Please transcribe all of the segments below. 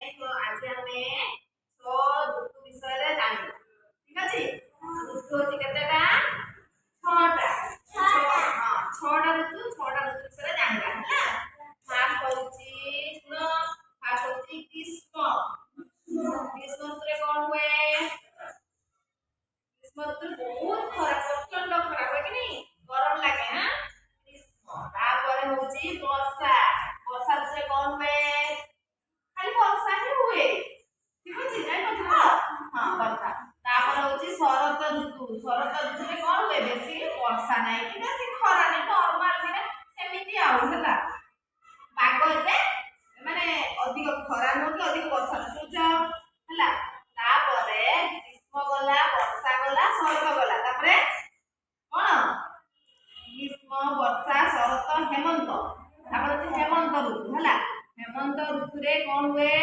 आज आमे छो ऋतु विषय रे जानि ठीक अछि ऋतु होछि केतेटा छटा हां छटा ऋतु विषय रे जानिबा हला फर्स्ट होछि सुनो फर्स्ट होछि ग्रीष्म ऋतु रे कोन हुए ग्रीष्म ऋतु बहुत खराब प्रचंड खराब है कि नहीं गरम लागे हां ग्रीष्म तापर होछि वर्षा वर्षा ऋतु रे कोन हुए खाली वर्षा ही हुए ठीक अछि जाय पछा हां वर्षा तापर होछि शरत ऋतु रे कोन हुए बेसी वर्षा नै कि बेसी खरा नै नॉर्मल कि सेमिति आउ हला पाग एते माने अधिक खरा न कि अधिक वर्षा सूर्य हला तापर ग्रीष्म गला वर्षा गला शरत गला तापर कोन ग्रीष्म वर्षा शरत हेमंत तापर हेमंत ऋतु हला हेमंत ऋतु रे कोन हुए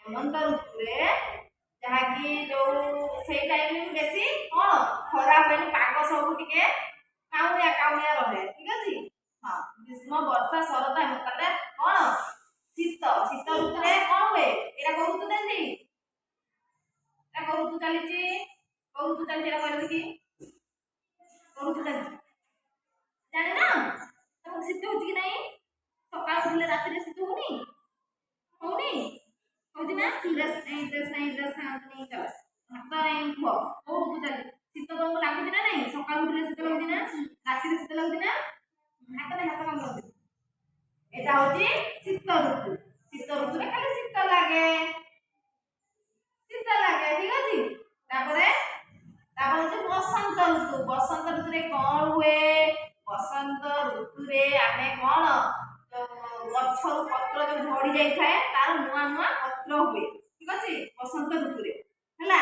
हेमंत ऋतु रे जहा कि जो सेई टाइम में बेसी कोन खरा होइनी पाग सब टिके काउनिया रहे ठीक अछि हां ग्रीष्म वर्षा शरत हेमंत रे कोन शीत ऋतु रे कोन हुए एरा को ऋतु देली एरा को ऋतु चलीची को ऋतु चलीची एरा कहले कि को ऋतु चलीची जाने ना तो शीत होची कि नहीं सकाळ उठले रात्री शीत होनी होची ना ड्रेस खानी चल हाथ नहीं हो को ऋतु चली शीत तुमको लागुची ना नहीं सकाळ उठले शीत लागुची ना रात्री शीत लागुची ना हाथ काम करते एटा होची शीत ऋतु रे खाली शीत लागे ठीक अछि तापरे होची बसंत ऋतु रे कोन हुए बसंत ऋतु रे आमे कोन गछर पत्र जो झड़ी जाई थाए तार नुआ पत्र हुए ठीक अछि बसंत ऋतु रे हला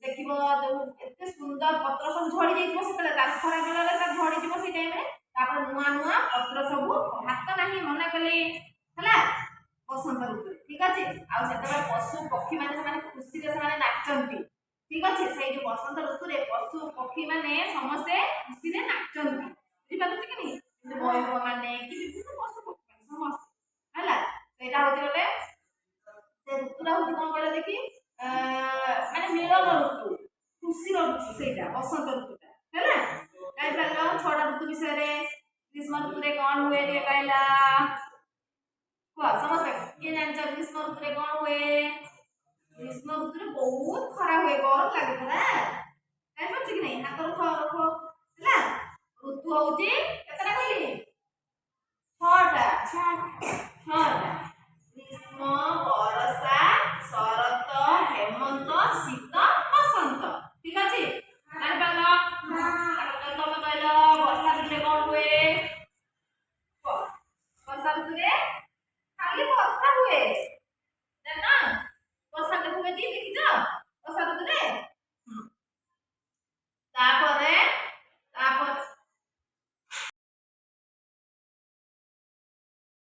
देखिबो जो एते सुंदर पत्र सब झड़ी जाईबो सेतले तार खरा बेला ता झड़ी जिवो से टाइम रे तापर नुआ पत्र सब हाथ नाही मने कली हला बसंत ऋतु ठीक अछि आ सेतले पशु पक्षी माने खुशी रे माने नाचंती ठीक अछि सेई जो बसंत ऋतु रे पशु पक्षी माने समस्त खुशी रे नाचंती बुझि पारुछ कि नहीं मयूर माने कि विभिन्न पशु पक्षी समस्त हला सेटा होती गले से ऋतुरा होती कोन कहले देखि माने मिलन ऋतु खुशी ऋतु सेटा बसंत ऋतुटा हला काई पालो छोटा ऋतु विषय रे ग्रीष्म ऋतु रे कोन हुए रे कहला को समस्त के जानछ ग्रीष्म ऋतु रे कोन हुए ग्रीष्म ऋतु रे बहुत खरा हुए गरम लागे ना काई पाछ कि नहीं हाथ रखो हला ऋतु होची केतरा कहली 6टा 6